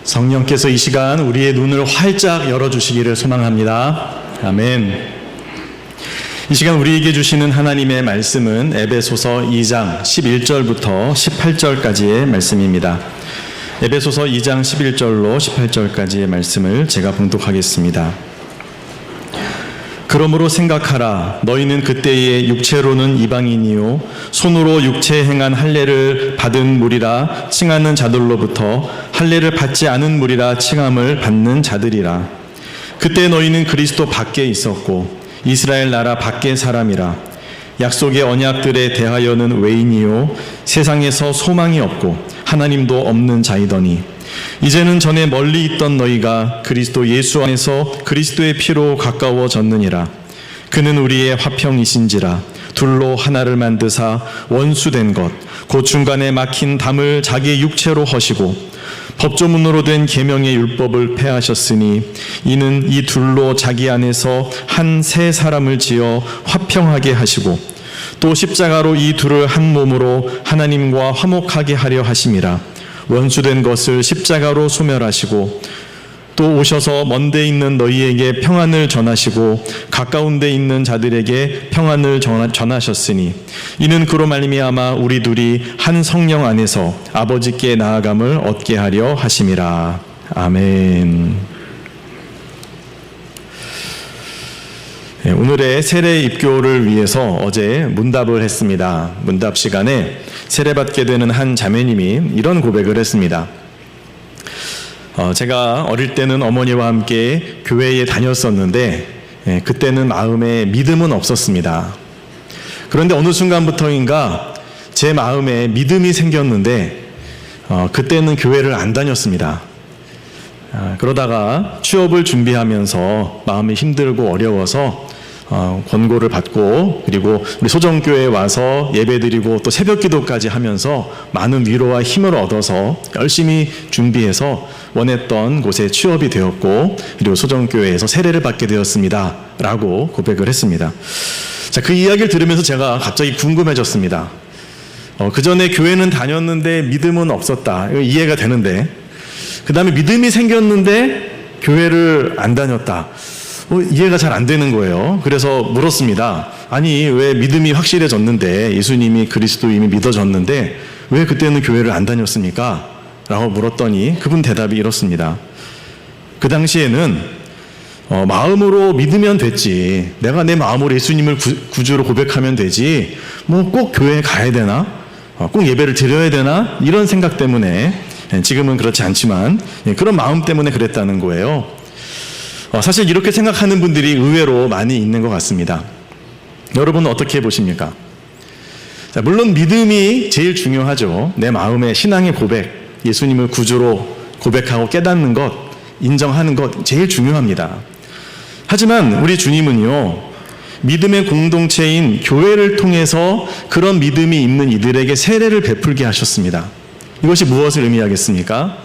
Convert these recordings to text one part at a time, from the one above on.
성령께서 이 시간 우리의 눈을 활짝 열어주시기를 소망합니다. 아멘. 이 시간 우리에게 주시는 하나님의 말씀은 에베소서 2장 11절부터 18절까지의 말씀입니다. 에베소서 2장 11절로 18절까지의 말씀을 제가 봉독하겠습니다. 그러므로 생각하라. 너희는 그때의 육체로는 이방인이요 손으로 육체에 행한 할례를 받은 무리라 칭하는 자들로부터 할례를 받지 않은 무리라 칭함을 받는 자들이라. 그때 너희는 그리스도 밖에 있었고 이스라엘 나라 밖의 사람이라. 약속의 언약들에 대하여는 외인이요 세상에서 소망이 없고 하나님도 없는 자이더니 이제는 전에 멀리 있던 너희가 그리스도 예수 안에서 그리스도의 피로 가까워졌느니라. 그는 우리의 화평이신지라. 둘로 하나를 만드사 원수된 것 곧 중간에 막힌 담을 자기 육체로 허시고 법조문으로 된 계명의 율법을 폐하셨으니 이는 이 둘로 자기 안에서 한 새 사람을 지어 화평하게 하시고 또 십자가로 이 둘을 한 몸으로 하나님과 화목하게 하려 하심이라. 원수된 것을 십자가로 소멸하시고 또 오셔서 먼데 있는 너희에게 평안을 전하시고 가까운 데 있는 자들에게 평안을 전하셨으니 이는 그로 말미암아 우리 둘이 한 성령 안에서 아버지께 나아감을 얻게 하려 하심이라. 아멘. 오늘의 세례 입교를 위해서 어제 문답을 했습니다. 문답 시간에 세례받게 되는 한 자매님이 이런 고백을 했습니다. 제가 어릴 때는 어머니와 함께 교회에 다녔었는데 그때는 마음에 믿음은 없었습니다. 그런데 어느 순간부터인가 제 마음에 믿음이 생겼는데 그때는 교회를 안 다녔습니다. 그러다가 취업을 준비하면서 마음이 힘들고 어려워서 권고를 받고 그리고 우리 소정교회에 와서 예배드리고 또 새벽기도까지 하면서 많은 위로와 힘을 얻어서 열심히 준비해서 원했던 곳에 취업이 되었고 그리고 소정교회에서 세례를 받게 되었습니다 라고 고백을 했습니다. 자, 그 이야기를 들으면서 제가 갑자기 궁금해졌습니다. 그 전에 교회는 다녔는데 믿음은 없었다. 이거 이해가 되는데 그 다음에 믿음이 생겼는데 교회를 안 다녔다. 이해가 잘 안 되는 거예요. 그래서 물었습니다. 아니 왜 믿음이 확실해졌는데 예수님이 그리스도임이 믿어졌는데 왜 그때는 교회를 안 다녔습니까? 라고 물었더니 그분 대답이 이렇습니다. 그 당시에는 마음으로 믿으면 됐지. 내가 내 마음으로 예수님을 구주로 고백하면 되지. 뭐 꼭 교회에 가야 되나? 꼭 예배를 드려야 되나? 이런 생각 때문에 지금은 그렇지 않지만 그런 마음 때문에 그랬다는 거예요. 사실 이렇게 생각하는 분들이 의외로 많이 있는 것 같습니다. 여러분은 어떻게 보십니까? 자, 물론 믿음이 제일 중요하죠. 내 마음의 신앙의 고백, 예수님을 구주로 고백하고 깨닫는 것, 인정하는 것 제일 중요합니다. 하지만 우리 주님은요, 믿음의 공동체인 교회를 통해서 그런 믿음이 있는 이들에게 세례를 베풀게 하셨습니다. 이것이 무엇을 의미하겠습니까?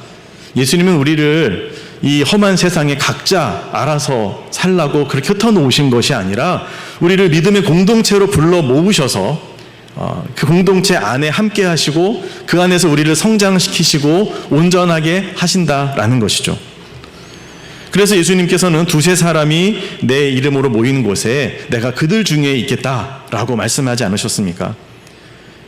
예수님은 우리를 이 험한 세상에 각자 알아서 살라고 그렇게 흩어놓으신 것이 아니라 우리를 믿음의 공동체로 불러 모으셔서 그 공동체 안에 함께 하시고 그 안에서 우리를 성장시키시고 온전하게 하신다라는 것이죠. 그래서 예수님께서는 두세 사람이 내 이름으로 모이는 곳에 내가 그들 중에 있겠다라고 말씀하지 않으셨습니까?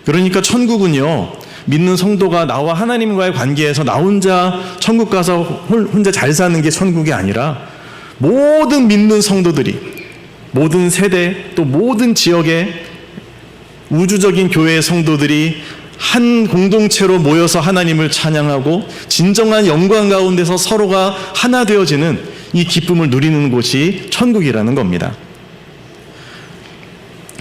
그러니까 천국은요, 믿는 성도가 나와 하나님과의 관계에서 나 혼자 천국 가서 혼자 잘 사는 게 천국이 아니라 모든 믿는 성도들이 모든 세대 또 모든 지역의 우주적인 교회의 성도들이 한 공동체로 모여서 하나님을 찬양하고 진정한 영광 가운데서 서로가 하나 되어지는 이 기쁨을 누리는 곳이 천국이라는 겁니다.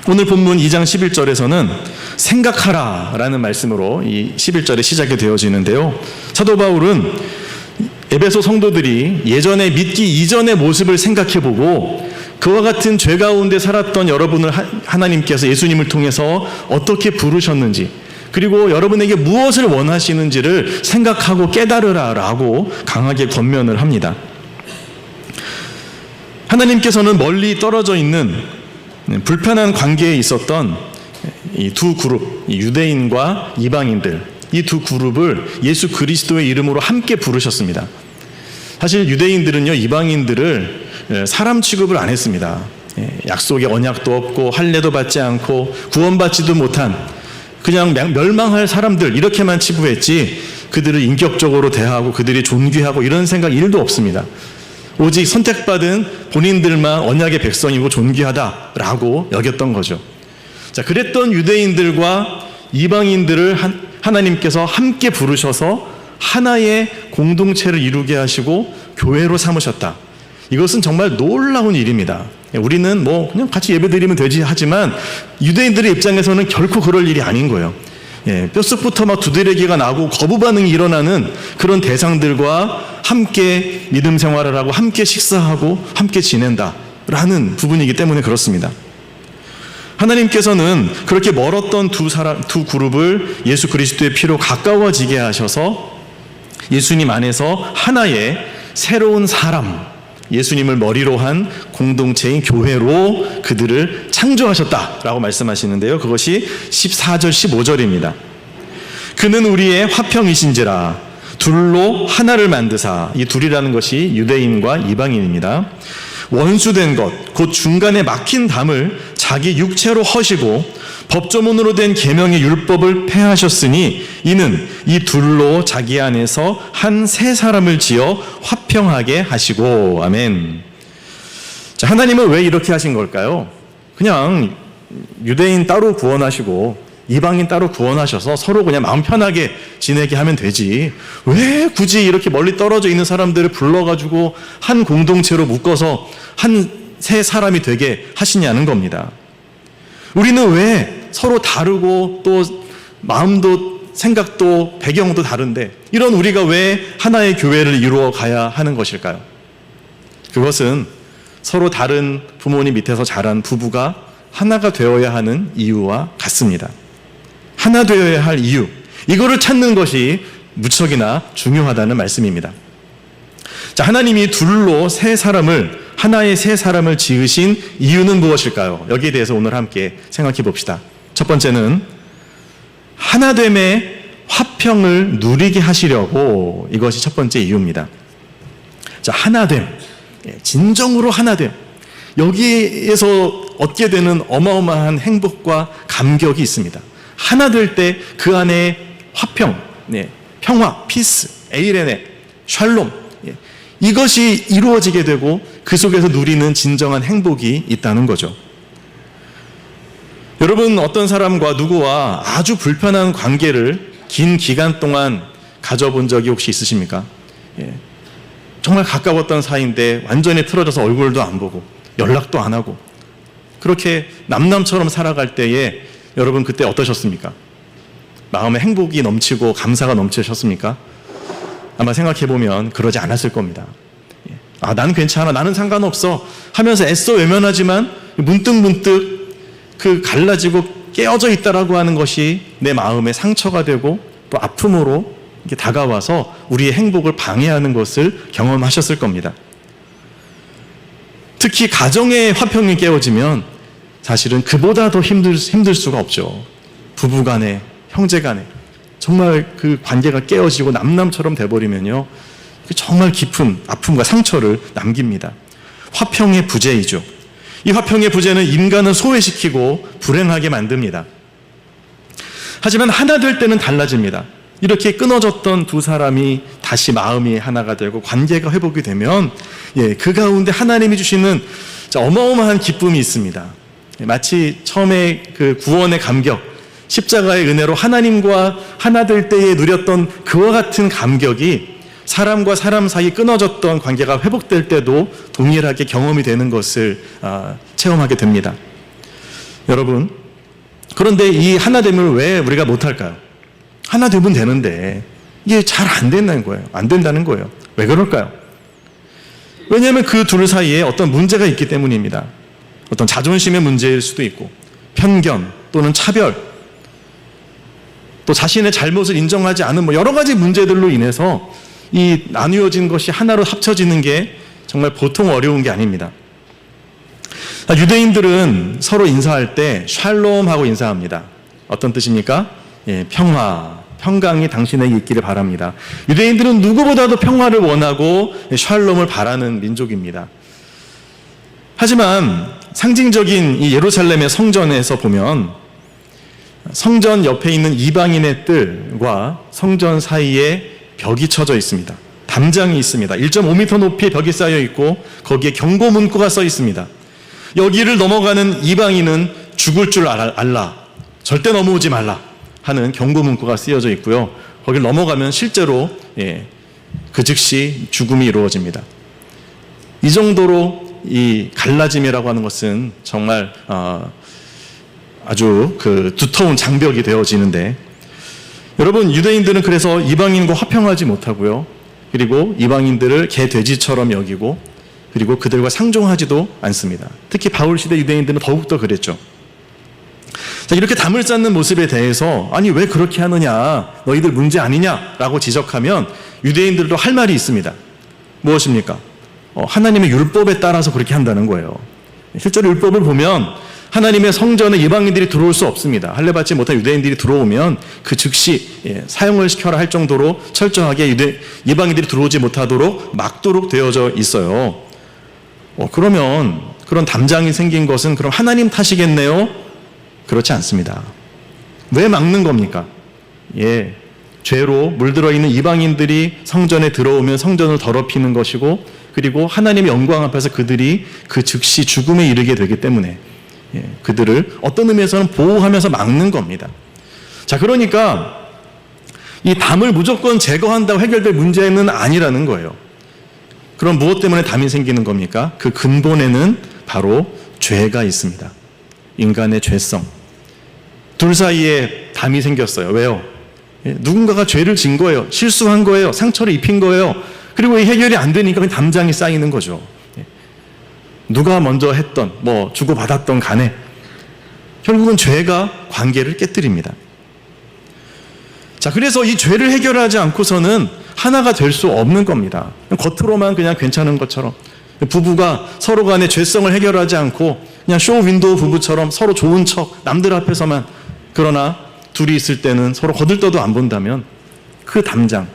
오늘 본문 2장 11절에서는 생각하라 라는 말씀으로 이 11절에 시작이 되어지는데요. 사도 바울은 에베소 성도들이 예전에 믿기 이전의 모습을 생각해보고 그와 같은 죄 가운데 살았던 여러분을 하나님께서 예수님을 통해서 어떻게 부르셨는지 그리고 여러분에게 무엇을 원하시는지를 생각하고 깨달으라 라고 강하게 권면을 합니다. 하나님께서는 멀리 떨어져 있는 불편한 관계에 있었던 이 두 그룹, 유대인과 이방인들, 이 두 그룹을 예수 그리스도의 이름으로 함께 부르셨습니다. 사실 유대인들은요, 이방인들을 사람 취급을 안 했습니다. 약속의 언약도 없고 할례도 받지 않고 구원받지도 못한 그냥 멸망할 사람들, 이렇게만 치부했지 그들을 인격적으로 대하고 그들이 존귀하고 이런 생각 1도 없습니다. 오직 선택받은 본인들만 언약의 백성이고 존귀하다라고 여겼던 거죠. 자, 그랬던 유대인들과 이방인들을 하나님께서 함께 부르셔서 하나의 공동체를 이루게 하시고 교회로 삼으셨다. 이것은 정말 놀라운 일입니다. 우리는 뭐 그냥 같이 예배드리면 되지 하지만 유대인들의 입장에서는 결코 그럴 일이 아닌 거예요. 뼛속부터 막 두드러기가 나고 거부 반응이 일어나는 그런 대상들과 함께 믿음 생활을 하고 함께 식사하고 함께 지낸다라는 부분이기 때문에 그렇습니다. 하나님께서는 그렇게 멀었던 두 그룹을 예수 그리스도의 피로 가까워지게 하셔서 예수님 안에서 하나의 새로운 사람, 예수님을 머리로 한 공동체인 교회로 그들을 창조하셨다라고 말씀하시는데요. 그것이 14절 15절입니다. 그는 우리의 화평이신지라 둘로 하나를 만드사, 이 둘이라는 것이 유대인과 이방인입니다. 원수된 것, 곧 중간에 막힌 담을 자기 육체로 허시고 법조문으로 된 계명의 율법을 폐하셨으니 이는 이 둘로 자기 안에서 한 새 사람을 지어 화평하게 하시고. 아멘. 자, 하나님은 왜 이렇게 하신 걸까요? 그냥 유대인 따로 구원하시고 이방인 따로 구원하셔서 서로 그냥 마음 편하게 지내게 하면 되지, 왜 굳이 이렇게 멀리 떨어져 있는 사람들을 불러가지고 한 공동체로 묶어서 한 새 사람이 되게 하시냐는 겁니다. 우리는 왜 서로 다르고 또 마음도 생각도 배경도 다른데 이런 우리가 왜 하나의 교회를 이루어 가야 하는 것일까요? 그것은 서로 다른 부모님 밑에서 자란 부부가 하나가 되어야 하는 이유와 같습니다. 하나 되어야 할 이유, 이거를 찾는 것이 무척이나 중요하다는 말씀입니다. 자, 하나님이 둘로 새 사람을, 하나의 새 사람을 지으신 이유는 무엇일까요? 여기에 대해서 오늘 함께 생각해 봅시다. 첫 번째는 하나됨의 화평을 누리게 하시려고, 이것이 첫 번째 이유입니다. 자, 하나됨, 진정으로 하나됨, 여기에서 얻게 되는 어마어마한 행복과 감격이 있습니다. 하나 될 때 그 안에 화평, 평화, 피스, 에이레네, 샬롬, 이것이 이루어지게 되고 그 속에서 누리는 진정한 행복이 있다는 거죠. 여러분, 어떤 사람과 누구와 아주 불편한 관계를 긴 기간 동안 가져본 적이 혹시 있으십니까? 정말 가까웠던 사이인데 완전히 틀어져서 얼굴도 안 보고 연락도 안 하고 그렇게 남남처럼 살아갈 때에 여러분 그때 어떠셨습니까? 마음에 행복이 넘치고 감사가 넘치셨습니까? 아마 생각해보면 그러지 않았을 겁니다. 아, 나는 괜찮아, 나는 상관없어 하면서 애써 외면하지만 문득문득 그 갈라지고 깨어져 있다라고 하는 것이 내 마음에 상처가 되고 또 아픔으로 이렇게 다가와서 우리의 행복을 방해하는 것을 경험하셨을 겁니다. 특히 가정의 화평이 깨어지면 사실은 그보다 더 힘들 수가 없죠. 부부간에, 형제간에 정말 그 관계가 깨어지고 남남처럼 돼버리면요, 정말 깊은 아픔과 상처를 남깁니다. 화평의 부재이죠. 이 화평의 부재는 인간을 소외시키고 불행하게 만듭니다. 하지만 하나 될 때는 달라집니다. 이렇게 끊어졌던 두 사람이 다시 마음이 하나가 되고 관계가 회복이 되면 그 가운데 하나님이 주시는 어마어마한 기쁨이 있습니다. 마치 처음에 그 구원의 감격, 십자가의 은혜로 하나님과 하나 될 때에 누렸던 그와 같은 감격이 사람과 사람 사이 끊어졌던 관계가 회복될 때도 동일하게 경험이 되는 것을 체험하게 됩니다. 여러분, 그런데 이 하나됨을 왜 우리가 못할까요? 하나 되면 되는데 이게 잘 안 된다는 거예요. 안 된다는 거예요. 왜 그럴까요? 왜냐하면 그 둘 사이에 어떤 문제가 있기 때문입니다. 어떤 자존심의 문제일 수도 있고 편견 또는 차별, 또 자신의 잘못을 인정하지 않은 여러 가지 문제들로 인해서 이 나누어진 것이 하나로 합쳐지는 게 정말 보통 어려운 게 아닙니다. 유대인들은 서로 인사할 때 샬롬 하고 인사합니다. 어떤 뜻입니까? 평화, 평강이 당신에게 있기를 바랍니다. 유대인들은 누구보다도 평화를 원하고 샬롬을 바라는 민족입니다. 하지만 상징적인 이 예루살렘의 성전에서 보면 성전 옆에 있는 이방인의 뜰과 성전 사이에 벽이 쳐져 있습니다. 담장이 있습니다. 1.5m 높이의 벽이 쌓여 있고 거기에 경고 문구가 써 있습니다. 여기를 넘어가는 이방인은 죽을 줄 알라. 절대 넘어오지 말라 하는 경고 문구가 쓰여져 있고요. 거기를 넘어가면 실제로 그 즉시 죽음이 이루어집니다. 이 정도로 이 갈라짐이라고 하는 것은 정말 아주 그 두터운 장벽이 되어지는데, 여러분, 유대인들은 그래서 이방인과 화평하지 못하고요. 그리고 이방인들을 개돼지처럼 여기고, 그리고 그들과 상종하지도 않습니다. 특히 바울 시대 유대인들은 더욱더 그랬죠. 자, 이렇게 담을 쌓는 모습에 대해서 아니 왜 그렇게 하느냐, 너희들 문제 아니냐라고 지적하면 유대인들도 할 말이 있습니다. 무엇입니까? 하나님의 율법에 따라서 그렇게 한다는 거예요. 실제로 율법을 보면 하나님의 성전에 이방인들이 들어올 수 없습니다. 할례 받지 못한 유대인들이 들어오면 그 즉시 사형을 시켜라 할 정도로 철저하게 이방인들이 들어오지 못하도록 막도록 되어져 있어요. 그러면 그런 담장이 생긴 것은 그럼 하나님 탓이겠네요? 그렇지 않습니다. 왜 막는 겁니까? 죄로 물들어 있는 이방인들이 성전에 들어오면 성전을 더럽히는 것이고, 그리고 하나님의 영광 앞에서 그들이 그 즉시 죽음에 이르게 되기 때문에 그들을 어떤 의미에서는 보호하면서 막는 겁니다. 자, 그러니까 이 담을 무조건 제거한다고 해결될 문제는 아니라는 거예요. 그럼 무엇 때문에 담이 생기는 겁니까? 그 근본에는 바로 죄가 있습니다. 인간의 죄성. 둘 사이에 담이 생겼어요. 왜요? 누군가가 죄를 진 거예요. 실수한 거예요. 상처를 입힌 거예요. 그리고 이 해결이 안 되니까 담장이 쌓이는 거죠. 누가 먼저 했던, 주고받았던 간에 결국은 죄가 관계를 깨뜨립니다. 자, 그래서 이 죄를 해결하지 않고서는 하나가 될 수 없는 겁니다. 겉으로만 그냥 괜찮은 것처럼, 부부가 서로 간의 죄성을 해결하지 않고 그냥 쇼 윈도우 부부처럼 서로 좋은 척 남들 앞에서만, 그러나 둘이 있을 때는 서로 거들떠도 안 본다면 그 담장,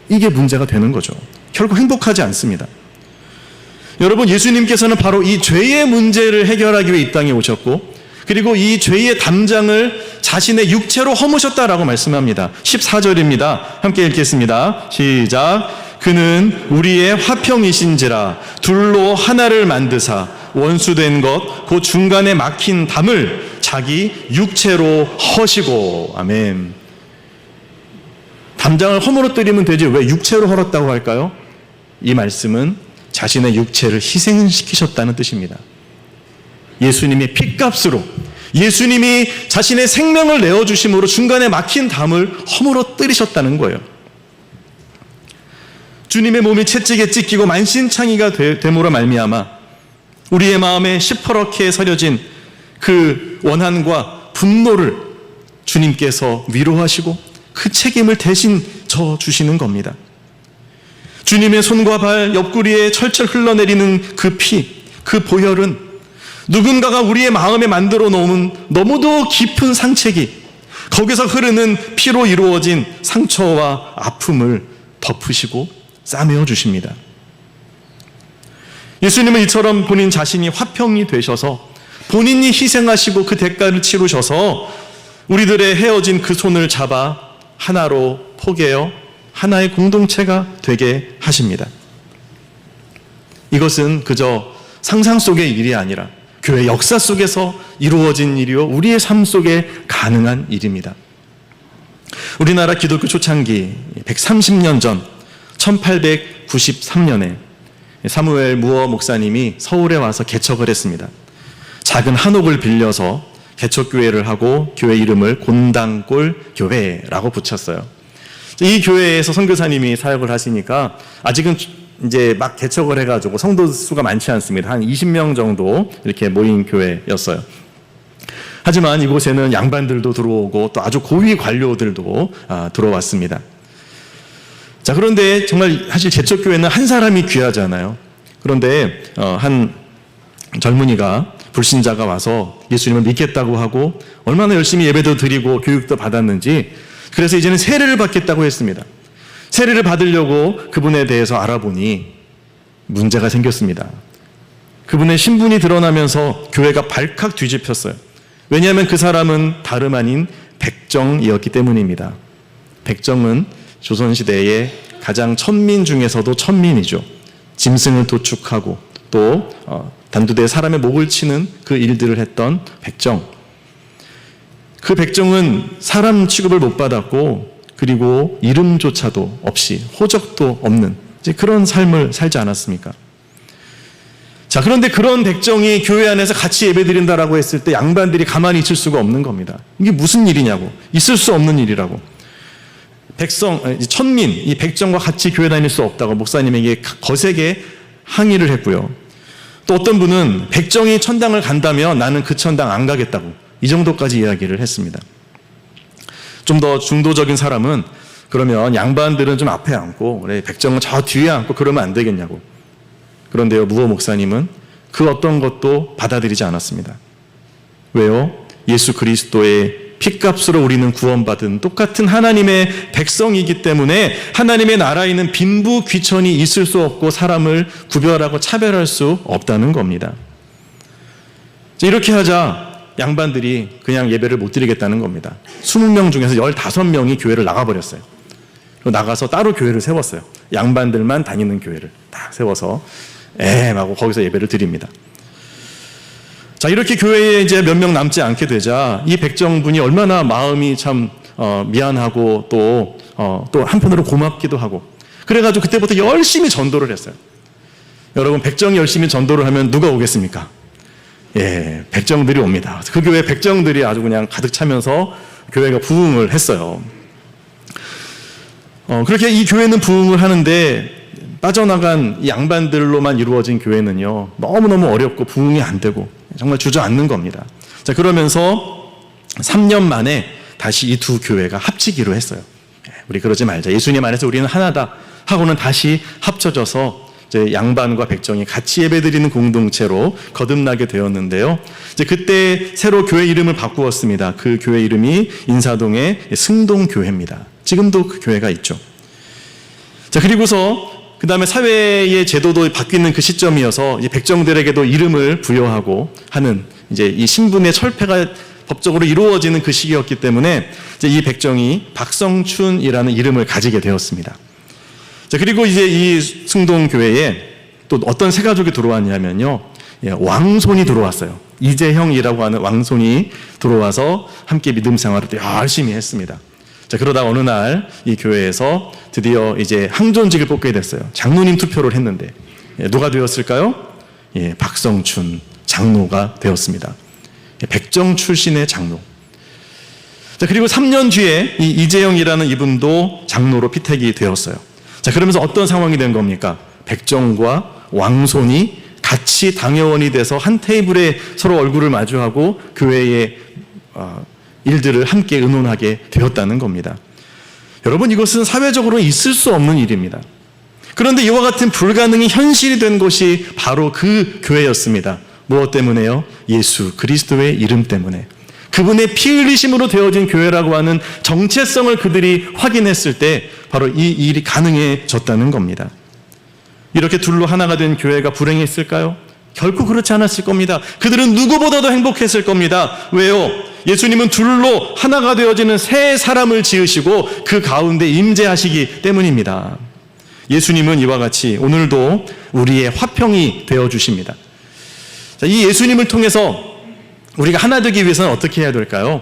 이게 문제가 되는 거죠. 결국 행복하지 않습니다. 여러분, 예수님께서는 바로 이 죄의 문제를 해결하기 위해 이 땅에 오셨고, 그리고 이 죄의 담장을 자신의 육체로 허무셨다라고 말씀합니다. 14절입니다. 함께 읽겠습니다. 시작. 그는 우리의 화평이신지라 둘로 하나를 만드사 원수된 것 그 중간에 막힌 담을 자기 육체로 허시고. 아멘. 담장을 허물어뜨리면 되지 왜 육체로 헐었다고 할까요? 이 말씀은 자신의 육체를 희생시키셨다는 뜻입니다. 예수님이 핏값으로, 예수님이 자신의 생명을 내어주심으로 중간에 막힌 담을 허물어뜨리셨다는 거예요. 주님의 몸이 채찍에 찢기고 만신창이가 됨으로 말미암아 우리의 마음에 시퍼렇게 서려진 그 원한과 분노를 주님께서 위로하시고 그 책임을 대신 져주시는 겁니다. 주님의 손과 발, 옆구리에 철철 흘러내리는 그 피, 그 보혈은 누군가가 우리의 마음에 만들어 놓은 너무도 깊은 상책이 거기서 흐르는 피로 이루어진 상처와 아픔을 덮으시고 싸매어 주십니다. 예수님은 이처럼 본인 자신이 화평이 되셔서 본인이 희생하시고 그 대가를 치르셔서 우리들의 헤어진 그 손을 잡아 하나로 포개어 하나의 공동체가 되게 하십니다. 이것은 그저 상상 속의 일이 아니라 교회 역사 속에서 이루어진 일이요, 우리의 삶 속에 가능한 일입니다. 우리나라 기독교 초창기 130년 전 1893년에 사무엘 무어 목사님이 서울에 와서 개척을 했습니다. 작은 한옥을 빌려서 개척교회를 하고 교회 이름을 곤당골 교회라고 붙였어요. 이 교회에서 선교사님이 사역을 하시니까 아직은 이제 막 개척을 해가지고 성도 수가 많지 않습니다. 한 20명 정도 이렇게 모인 교회였어요. 하지만 이곳에는 양반들도 들어오고 또 아주 고위 관료들도 들어왔습니다. 자, 그런데 정말 사실 개척교회는 한 사람이 귀하잖아요. 그런데 한 젊은이가, 불신자가 와서 예수님을 믿겠다고 하고 얼마나 열심히 예배도 드리고 교육도 받았는지 그래서 이제는 세례를 받겠다고 했습니다. 세례를 받으려고 그분에 대해서 알아보니 문제가 생겼습니다. 그분의 신분이 드러나면서 교회가 발칵 뒤집혔어요. 왜냐하면 그 사람은 다름 아닌 백정이었기 때문입니다. 백정은 조선시대의 가장 천민 중에서도 천민이죠. 짐승을 도축하고 또 단두대에 사람의 목을 치는 그 일들을 했던 백정. 그 백정은 사람 취급을 못 받았고 그리고 이름조차도 없이 호적도 없는 이제 그런 삶을 살지 않았습니까? 자, 그런데 그런 백정이 교회 안에서 같이 예배드린다라고 했을 때 양반들이 가만히 있을 수가 없는 겁니다. 이게 무슨 일이냐고. 있을 수 없는 일이라고. 천민, 이 백정과 같이 교회 다닐 수 없다고 목사님에게 거세게 항의를 했고요. 또 어떤 분은 백정이 천당을 간다면 나는 그 천당 안 가겠다고 이 정도까지 이야기를 했습니다. 좀 더 중도적인 사람은 그러면 양반들은 좀 앞에 앉고 그래, 백정은 저 뒤에 앉고 그러면 안 되겠냐고. 그런데요, 무호 목사님은 그 어떤 것도 받아들이지 않았습니다. 왜요? 예수 그리스도의 핏값으로 우리는 구원받은 똑같은 하나님의 백성이기 때문에 하나님의 나라에는 빈부 귀천이 있을 수 없고 사람을 구별하고 차별할 수 없다는 겁니다. 이렇게 하자 양반들이 그냥 예배를 못 드리겠다는 겁니다. 20명 중에서 15명이 교회를 나가버렸어요. 나가서 따로 교회를 세웠어요. 양반들만 다니는 교회를 딱 세워서 하고 거기서 예배를 드립니다. 자, 이렇게 교회에 이제 몇 명 남지 않게 되자 이 백정분이 얼마나 마음이 참 미안하고 또 한편으로 고맙기도 하고 그래가지고 그때부터 열심히 전도를 했어요. 여러분, 백정이 열심히 전도를 하면 누가 오겠습니까? 백정들이 옵니다. 그 교회 백정들이 아주 그냥 가득 차면서 교회가 부흥을 했어요. 그렇게 이 교회는 부흥을 하는데 빠져나간 이 양반들로만 이루어진 교회는요, 너무너무 어렵고 부흥이 안 되고 정말 주저앉는 겁니다. 자, 그러면서 3년 만에 다시 이 두 교회가 합치기로 했어요. 우리 그러지 말자. 예수님 안에서 우리는 하나다 하고는 다시 합쳐져서 이제 양반과 백정이 같이 예배드리는 공동체로 거듭나게 되었는데요. 이제 그때 새로 교회 이름을 바꾸었습니다. 그 교회 이름이 인사동의 승동교회입니다. 지금도 그 교회가 있죠. 자, 그리고서 그 다음에 사회의 제도도 바뀌는 그 시점이어서 이제 백정들에게도 이름을 부여하고 하는 이제 이 신분의 철폐가 법적으로 이루어지는 그 시기였기 때문에 이제 이 백정이 박성춘이라는 이름을 가지게 되었습니다. 자, 그리고 이제 이 승동교회에 또 어떤 새 가족이 들어왔냐면요. 왕손이 들어왔어요. 이재형이라고 하는 왕손이 들어와서 함께 믿음 생활을 또 열심히 했습니다. 자, 그러다 어느 날 이 교회에서 드디어 이제 항존직을 뽑게 됐어요. 장로님 투표를 했는데 누가 되었을까요? 박성춘 장로가 되었습니다. 백정 출신의 장로. 자, 그리고 3년 뒤에 이 이재영이라는 이분도 장로로 피택이 되었어요. 자, 그러면서 어떤 상황이 된 겁니까? 백정과 왕손이 같이 당회원이 돼서 한 테이블에 서로 얼굴을 마주하고 교회의 일들을 함께 의논하게 되었다는 겁니다. 여러분, 이것은 사회적으로 있을 수 없는 일입니다. 그런데 이와 같은 불가능이 현실이 된 것이 바로 그 교회였습니다. 무엇 때문에요? 예수 그리스도의 이름 때문에. 그분의 피 흘리심으로 되어진 교회라고 하는 정체성을 그들이 확인했을 때 바로 이 일이 가능해졌다는 겁니다. 이렇게 둘로 하나가 된 교회가 불행했을까요? 결코 그렇지 않았을 겁니다. 그들은 누구보다도 행복했을 겁니다. 왜요? 예수님은 둘로 하나가 되어지는 새 사람을 지으시고 그 가운데 임재하시기 때문입니다. 예수님은 이와 같이 오늘도 우리의 화평이 되어주십니다. 자, 이 예수님을 통해서 우리가 하나 되기 위해서는 어떻게 해야 될까요?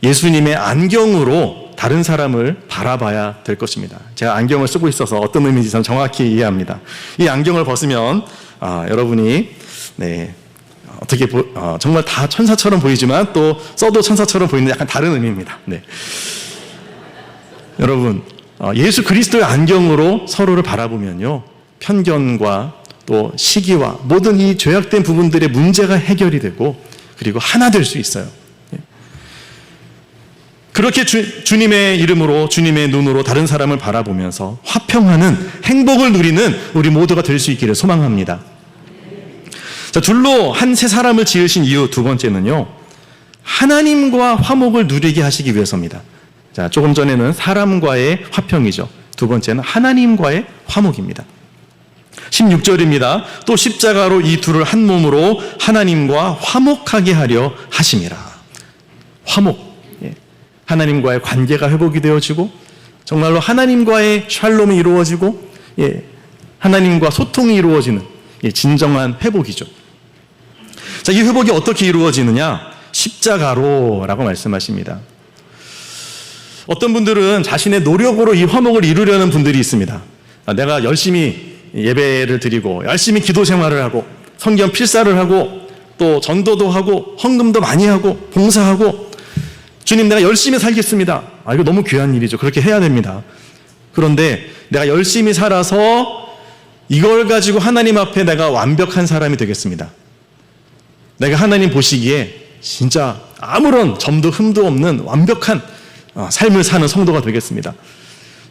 예수님의 안경으로 다른 사람을 바라봐야 될 것입니다. 제가 안경을 쓰고 있어서 어떤 의미인지 저는 정확히 이해합니다. 이 안경을 벗으면 여러분이 어떻게 정말 다 천사처럼 보이지만 또 써도 천사처럼 보이는 약간 다른 의미입니다. 여러분, 예수 그리스도의 안경으로 서로를 바라보면요, 편견과 또 시기와 모든 이 죄악된 부분들의 문제가 해결이 되고 그리고 하나 될 수 있어요. 그렇게 주님의 이름으로, 주님의 눈으로 다른 사람을 바라보면서 화평하는 행복을 누리는 우리 모두가 될 수 있기를 소망합니다. 자, 둘로 한 새 사람을 지으신 이유 두 번째는요, 하나님과 화목을 누리게 하시기 위해서입니다. 자, 조금 전에는 사람과의 화평이죠. 두 번째는 하나님과의 화목입니다. 16절입니다. 또 십자가로 이 둘을 한 몸으로 하나님과 화목하게 하려 하심이라. 화목. 하나님과의 관계가 회복이 되어지고 정말로 하나님과의 샬롬이 이루어지고 하나님과 소통이 이루어지는 진정한 회복이죠. 자, 이 회복이 어떻게 이루어지느냐? 십자가로라고 말씀하십니다. 어떤 분들은 자신의 노력으로 이 화목을 이루려는 분들이 있습니다. 내가 열심히 예배를 드리고 열심히 기도 생활을 하고 성경 필사를 하고 또 전도도 하고 헌금도 많이 하고 봉사하고 주님 내가 열심히 살겠습니다. 이거 너무 귀한 일이죠. 그렇게 해야 됩니다. 그런데 내가 열심히 살아서 이걸 가지고 하나님 앞에 내가 완벽한 사람이 되겠습니다. 내가 하나님 보시기에 진짜 아무런 점도 흠도 없는 완벽한 삶을 사는 성도가 되겠습니다.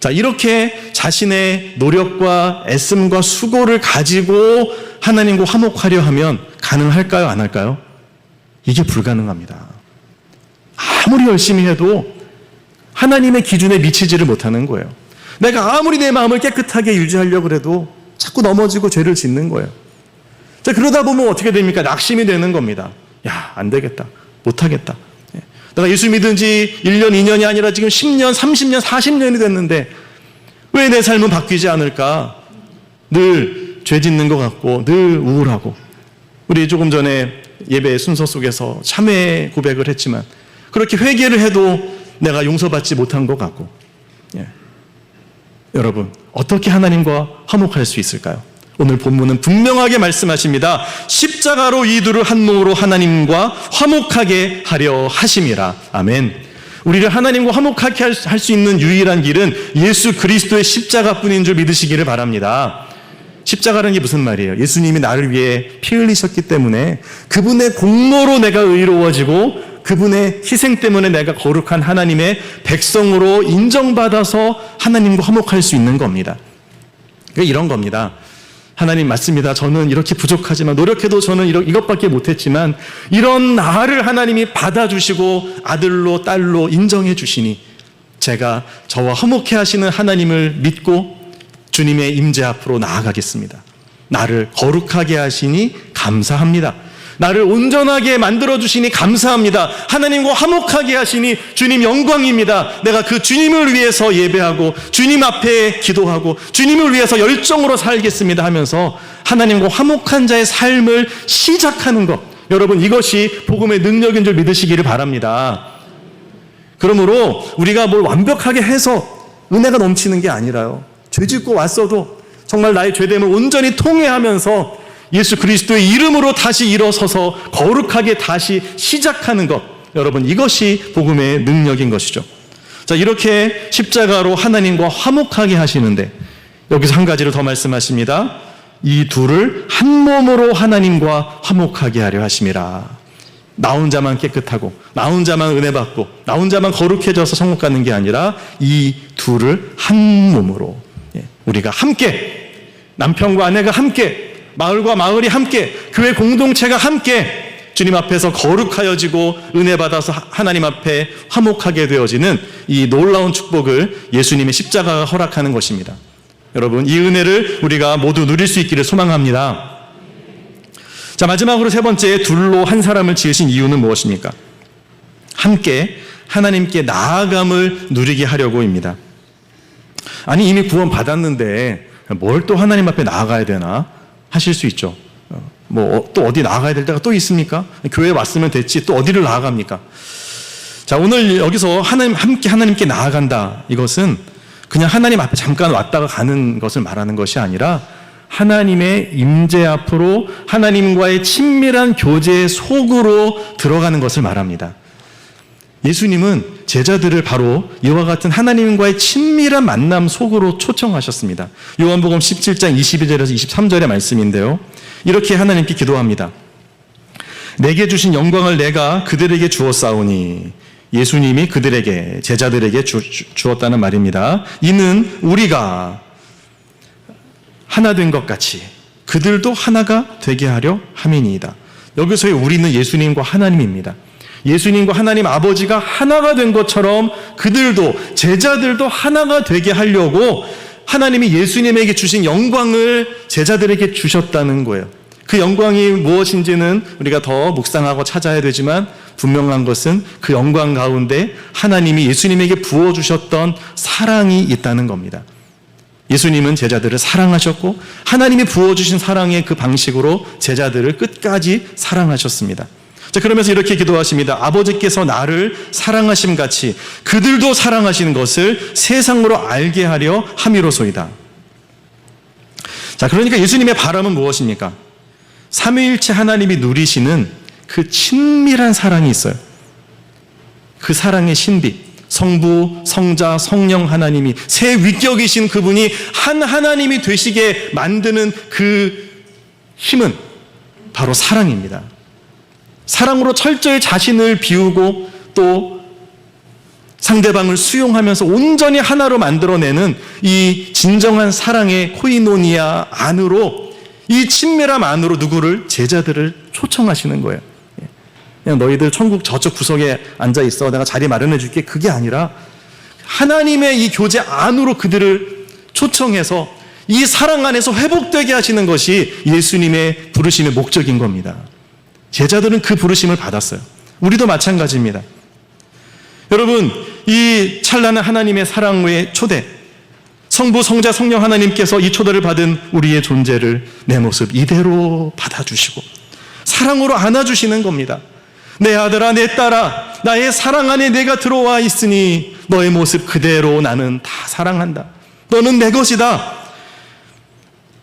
자, 이렇게 자신의 노력과 애씀과 수고를 가지고 하나님과 화목하려 하면 가능할까요? 안 할까요? 이게 불가능합니다. 아무리 열심히 해도 하나님의 기준에 미치지를 못하는 거예요. 내가 아무리 내 마음을 깨끗하게 유지하려고 해도 자꾸 넘어지고 죄를 짓는 거예요. 자, 그러다 보면 어떻게 됩니까? 낙심이 되는 겁니다. 야, 안 되겠다. 못하겠다. 내가 예수 믿은 지 1년, 2년이 아니라 지금 10년, 30년, 40년이 됐는데 왜 내 삶은 바뀌지 않을까? 늘 죄 짓는 것 같고 늘 우울하고 우리 조금 전에 예배 순서 속에서 참회 고백을 했지만 그렇게 회개를 해도 내가 용서받지 못한 것 같고 여러분 어떻게 하나님과 화목할 수 있을까요? 오늘 본문은 분명하게 말씀하십니다. 십자가로 이 둘을 한 몸으로 하나님과 화목하게 하려 하심이라. 아멘. 우리를 하나님과 화목하게 할 수 있는 유일한 길은 예수 그리스도의 십자가뿐인 줄 믿으시기를 바랍니다. 십자가라는 게 무슨 말이에요? 예수님이 나를 위해 피 흘리셨기 때문에 그분의 공로로 내가 의로워지고 그분의 희생 때문에 내가 거룩한 하나님의 백성으로 인정받아서 하나님과 화목할 수 있는 겁니다. 그러니까 이런 겁니다. 하나님 맞습니다. 저는 이렇게 부족하지만 노력해도 저는 이것밖에 못했지만 이런 나를 하나님이 받아주시고 아들로 딸로 인정해 주시니 제가 저와 화목해 하시는 하나님을 믿고 주님의 임재 앞으로 나아가겠습니다. 나를 거룩하게 하시니 감사합니다. 나를 온전하게 만들어주시니 감사합니다. 하나님과 화목하게 하시니 주님 영광입니다. 내가 그 주님을 위해서 예배하고 주님 앞에 기도하고 주님을 위해서 열정으로 살겠습니다 하면서 하나님과 화목한 자의 삶을 시작하는 것, 여러분 이것이 복음의 능력인 줄 믿으시기를 바랍니다. 그러므로 우리가 뭘 완벽하게 해서 은혜가 넘치는 게 아니라요, 죄 짓고 왔어도 정말 나의 죄됨을 온전히 통회하면서 예수 그리스도의 이름으로 다시 일어서서 거룩하게 다시 시작하는 것, 여러분 이것이 복음의 능력인 것이죠. 자, 이렇게 십자가로 하나님과 화목하게 하시는데 여기서 한 가지를 더 말씀하십니다. 이 둘을 한 몸으로 하나님과 화목하게 하려 하심이라. 나 혼자만 깨끗하고 나 혼자만 은혜 받고 나 혼자만 거룩해져서 천국 가는 게 아니라 이 둘을 한 몸으로 우리가 함께, 남편과 아내가 함께, 마을과 마을이 함께, 교회 공동체가 함께 주님 앞에서 거룩하여지고 은혜 받아서 하나님 앞에 화목하게 되어지는 이 놀라운 축복을 예수님의 십자가가 허락하는 것입니다. 여러분 이 은혜를 우리가 모두 누릴 수 있기를 소망합니다. 자, 마지막으로 세 번째, 둘로 한 사람을 지으신 이유는 무엇입니까? 함께 하나님께 나아감을 누리게 하려고입니다. 아니 이미 구원 받았는데 뭘 또 하나님 앞에 나아가야 되나 하실 수 있죠. 또 어디 나아가야 될 때가 또 있습니까? 교회에 왔으면 됐지 또 어디를 나아갑니까? 자, 오늘 여기서 함께 하나님께 나아간다, 이것은 그냥 하나님 앞에 잠깐 왔다가 가는 것을 말하는 것이 아니라 하나님의 임재 앞으로 하나님과의 친밀한 교제 속으로 들어가는 것을 말합니다. 예수님은 제자들을 바로 이와 같은 하나님과의 친밀한 만남 속으로 초청하셨습니다. 요한복음 17장 22절에서 23절의 말씀인데요, 이렇게 하나님께 기도합니다. 내게 주신 영광을 내가 그들에게 주었사오니, 예수님이 그들에게, 제자들에게 주었다는 말입니다. 이는 우리가 하나 된 것 같이 그들도 하나가 되게 하려 함이니이다. 여기서의 우리는 예수님과 하나님입니다. 예수님과 하나님 아버지가 하나가 된 것처럼 그들도, 제자들도 하나가 되게 하려고 하나님이 예수님에게 주신 영광을 제자들에게 주셨다는 거예요. 그 영광이 무엇인지는 우리가 더 묵상하고 찾아야 되지만 분명한 것은 그 영광 가운데 하나님이 예수님에게 부어주셨던 사랑이 있다는 겁니다. 예수님은 제자들을 사랑하셨고 하나님이 부어주신 사랑의 그 방식으로 제자들을 끝까지 사랑하셨습니다. 자, 그러면서 이렇게 기도하십니다. 아버지께서 나를 사랑하심 같이 그들도 사랑하시는 것을 세상으로 알게 하려 함이로소이다. 자, 그러니까 예수님의 바람은 무엇입니까? 삼위일체 하나님이 누리시는 그 친밀한 사랑이 있어요. 그 사랑의 신비, 성부, 성자, 성령 하나님이 세 위격이신 그분이 한 하나님이 되시게 만드는 그 힘은 바로 사랑입니다. 사랑으로 철저히 자신을 비우고 또 상대방을 수용하면서 온전히 하나로 만들어내는 이 진정한 사랑의 코이노니아 안으로, 이 친밀함 안으로 누구를? 제자들을 초청하시는 거예요. 그냥 너희들 천국 저쪽 구석에 앉아 있어, 내가 자리 마련해 줄게, 그게 아니라 하나님의 이 교제 안으로 그들을 초청해서 이 사랑 안에서 회복되게 하시는 것이 예수님의 부르심의 목적인 겁니다. 제자들은 그 부르심을 받았어요. 우리도 마찬가지입니다. 여러분, 이 찬란한 하나님의 사랑의 초대, 성부, 성자, 성령 하나님께서 이 초대를 받은 우리의 존재를 내 모습 이대로 받아주시고 사랑으로 안아주시는 겁니다. 내 아들아, 내 딸아, 나의 사랑 안에 내가 들어와 있으니 너의 모습 그대로 나는 다 사랑한다. 너는 내 것이다.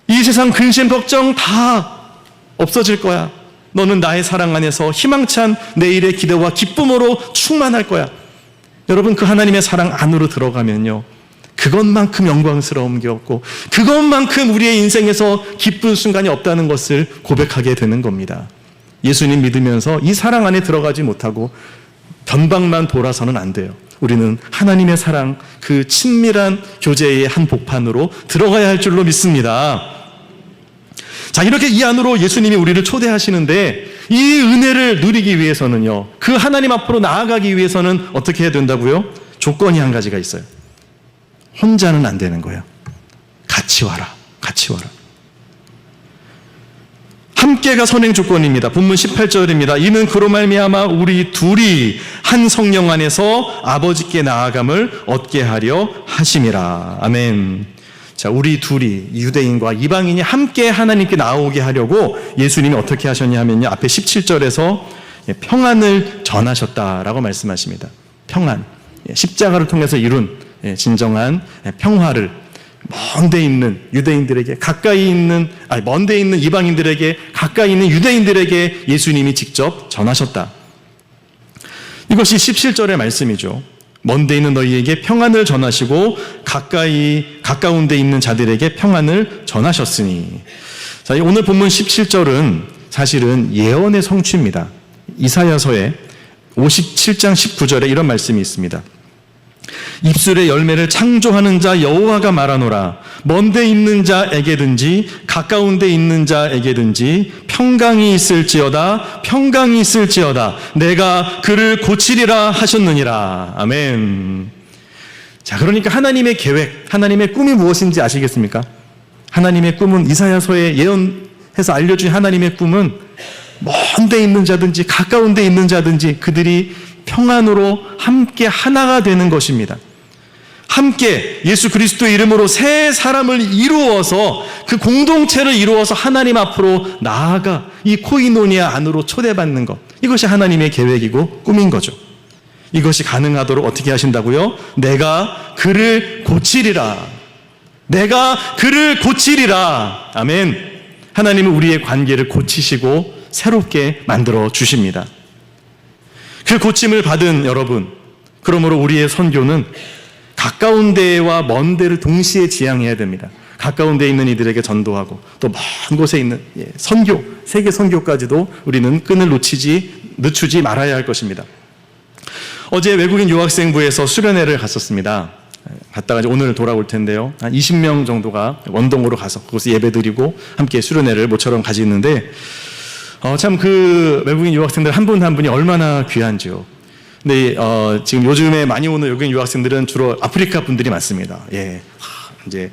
이 세상 근심 걱정 다 없어질 거야. 너는 나의 사랑 안에서 희망찬 내일의 기대와 기쁨으로 충만할 거야. 여러분, 그 하나님의 사랑 안으로 들어가면요, 그것만큼 영광스러운 게 없고 그것만큼 우리의 인생에서 기쁜 순간이 없다는 것을 고백하게 되는 겁니다. 예수님 믿으면서 이 사랑 안에 들어가지 못하고 변방만 돌아서는 안 돼요. 우리는 하나님의 사랑, 그 친밀한 교제의 한 복판으로 들어가야 할 줄로 믿습니다. 자, 이렇게 이 안으로 예수님이 우리를 초대하시는데 이 은혜를 누리기 위해서는요, 그 하나님 앞으로 나아가기 위해서는 어떻게 해야 된다고요? 조건이 한 가지가 있어요. 혼자는 안 되는 거예요. 같이 와라. 같이 와라. 함께가 선행 조건입니다. 본문 18절입니다. 이는 그로 말미암아 우리 둘이 한 성령 안에서 아버지께 나아감을 얻게 하려 하심이라. 아멘. 자, 우리 둘이, 유대인과 이방인이 함께 하나님께 나오게 하려고 예수님이 어떻게 하셨냐 하면요, 앞에 17절에서 평안을 전하셨다라고 말씀하십니다. 평안, 십자가를 통해서 이룬 진정한 평화를 먼데 있는 유대인들에게, 가까이 있는, 먼데 있는 이방인들에게, 가까이 있는 유대인들에게 예수님이 직접 전하셨다. 이것이 17절의 말씀이죠. 먼데 있는 너희에게 평안을 전하시고 가까운 데 있는 자들에게 평안을 전하셨으니. 자, 오늘 본문 17절은 사실은 예언의 성취입니다. 이사야서의 57장 19절에 이런 말씀이 있습니다. 입술의 열매를 창조하는 자 여호와가 말하노라. 먼데 있는 자에게든지 가까운 데 있는 자에게든지 평강이 있을지어다, 평강이 있을지어다. 내가 그를 고치리라 하셨느니라. 아멘. 자, 그러니까 하나님의 계획, 하나님의 꿈이 무엇인지 아시겠습니까? 하나님의 꿈은, 이사야서에 예언해서 알려준 하나님의 꿈은 먼데 있는 자든지 가까운 데 있는 자든지 그들이 평안으로 함께 하나가 되는 것입니다. 함께 예수 그리스도의 이름으로 새 사람을 이루어서, 그 공동체를 이루어서 하나님 앞으로 나아가 이 코이노니아 안으로 초대받는 것, 이것이 하나님의 계획이고 꿈인 거죠. 이것이 가능하도록 어떻게 하신다고요? 내가 그를 고치리라. 내가 그를 고치리라. 아멘. 하나님은 우리의 관계를 고치시고 새롭게 만들어 주십니다. 그 고침을 받은 여러분, 그러므로 우리의 선교는 가까운 데와 먼 데를 동시에 지향해야 됩니다. 가까운 데에 있는 이들에게 전도하고 또 먼 곳에 있는 선교, 세계 선교까지도 우리는 끈을 늦추지 말아야 할 것입니다. 어제 외국인 유학생부에서 수련회를 갔었습니다. 갔다가 이제 오늘 돌아올 텐데요. 한 20명 정도가 원동으로 가서 그곳에 예배드리고 함께 수련회를 모처럼 가지는데 참 그 외국인 유학생들 한 분 한 분이 얼마나 귀한지요. 근데 지금 요즘에 많이 오는 외국인 유학생들은 주로 아프리카 분들이 많습니다. 예, 이제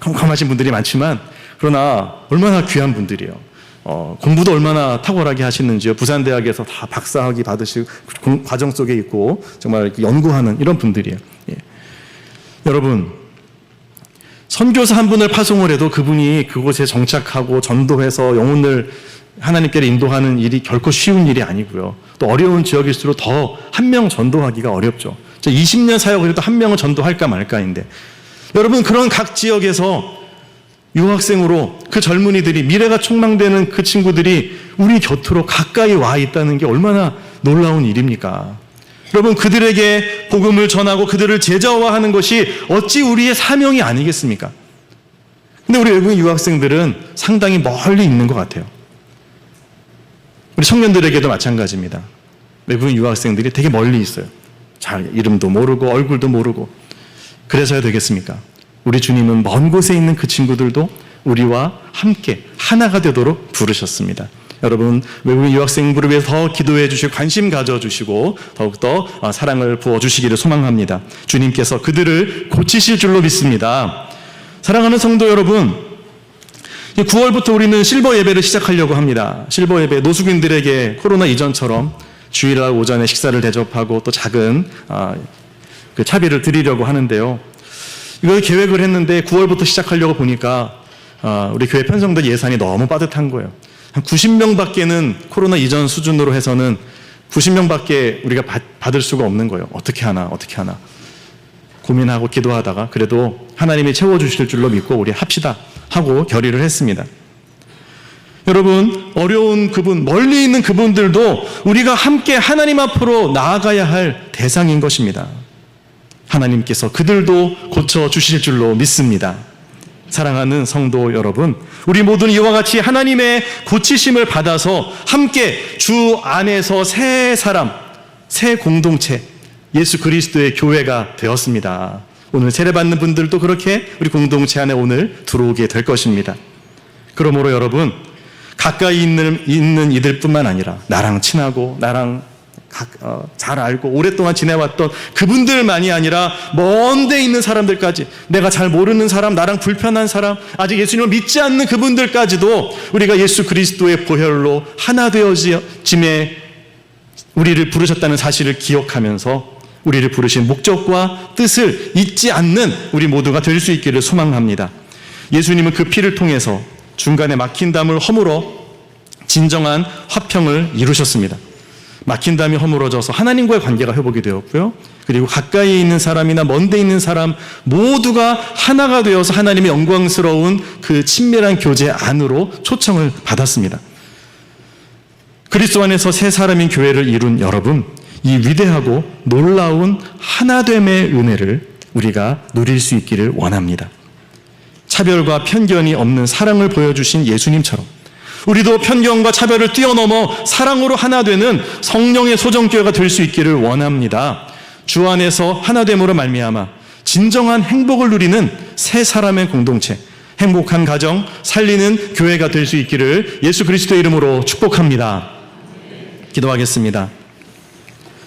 컴컴하신 분들이 많지만 그러나 얼마나 귀한 분들이에요. 공부도 얼마나 탁월하게 하시는지요. 부산대학에서 다 박사학위 받으시고 과정 속에 있고 정말 연구하는 이런 분들이에요. 예. 여러분, 선교사 한 분을 파송을 해도 그분이 그곳에 정착하고 전도해서 영혼을 하나님께로 인도하는 일이 결코 쉬운 일이 아니고요. 또 어려운 지역일수록 더 한 명 전도하기가 어렵죠. 20년 사역을 해도 한 명을 전도할까 말까인데, 여러분, 그런 각 지역에서 유학생으로 그 젊은이들이, 미래가 촉망되는 그 친구들이 우리 곁으로 가까이 와 있다는 게 얼마나 놀라운 일입니까? 여러분, 그들에게 복음을 전하고 그들을 제자화하는 것이 어찌 우리의 사명이 아니겠습니까? 근데 우리 외국인 유학생들은 상당히 멀리 있는 것 같아요. 우리 청년들에게도 마찬가지입니다. 외국인 유학생들이 되게 멀리 있어요. 잘 이름도 모르고 얼굴도 모르고. 그래서야 되겠습니까? 우리 주님은 먼 곳에 있는 그 친구들도 우리와 함께 하나가 되도록 부르셨습니다. 여러분, 외국인 유학생들을 위해서 더 기도해 주시고 관심 가져주시고 더욱더 사랑을 부어주시기를 소망합니다. 주님께서 그들을 고치실 줄로 믿습니다. 사랑하는 성도 여러분, 9월부터 우리는 실버 예배를 시작하려고 합니다. 실버 예배, 노숙인들에게 코로나 이전처럼 주일날 오전에 식사를 대접하고 또 작은 그 차비를 드리려고 하는데요. 이걸 계획을 했는데 9월부터 시작하려고 보니까 우리 교회 편성된 예산이 너무 빠듯한 거예요. 한 90명밖에는 코로나 이전 수준으로 해서는 90명밖에 우리가 받을 수가 없는 거예요. 어떻게 하나 고민하고 기도하다가 그래도 하나님이 채워주실 줄로 믿고 우리 합시다 하고 결의를 했습니다. 여러분, 어려운 그분, 멀리 있는 그분들도 우리가 함께 하나님 앞으로 나아가야 할 대상인 것입니다. 하나님께서 그들도 고쳐주실 줄로 믿습니다. 사랑하는 성도 여러분, 우리 모두는 이와 같이 하나님의 고치심을 받아서 함께 주 안에서 새 사람, 새 공동체, 예수 그리스도의 교회가 되었습니다. 오늘 세례받는 분들도 그렇게 우리 공동체 안에 오늘 들어오게 될 것입니다. 그러므로 여러분, 가까이 있는 이들뿐만 아니라 나랑 친하고 나랑 잘 알고 오랫동안 지내왔던 그분들만이 아니라 먼 데 있는 사람들까지, 내가 잘 모르는 사람, 나랑 불편한 사람, 아직 예수님을 믿지 않는 그분들까지도 우리가 예수 그리스도의 보혈로 하나 되어짐에 우리를 부르셨다는 사실을 기억하면서 우리를 부르신 목적과 뜻을 잊지 않는 우리 모두가 될 수 있기를 소망합니다. 예수님은 그 피를 통해서 중간에 막힌 담을 허물어 진정한 화평을 이루셨습니다. 막힌 담이 허물어져서 하나님과의 관계가 회복이 되었고요. 그리고 가까이 있는 사람이나 먼데 있는 사람 모두가 하나가 되어서 하나님의 영광스러운 그 친밀한 교제 안으로 초청을 받았습니다. 그리스도 안에서 새 사람인 교회를 이룬 여러분, 이 위대하고 놀라운 하나됨의 은혜를 우리가 누릴 수 있기를 원합니다. 차별과 편견이 없는 사랑을 보여주신 예수님처럼 우리도 편견과 차별을 뛰어넘어 사랑으로 하나 되는 성령의 소정교회가 될 수 있기를 원합니다. 주 안에서 하나됨으로 말미암아 진정한 행복을 누리는 새 사람의 공동체, 행복한 가정 살리는 교회가 될 수 있기를 예수 그리스도의 이름으로 축복합니다. 기도하겠습니다.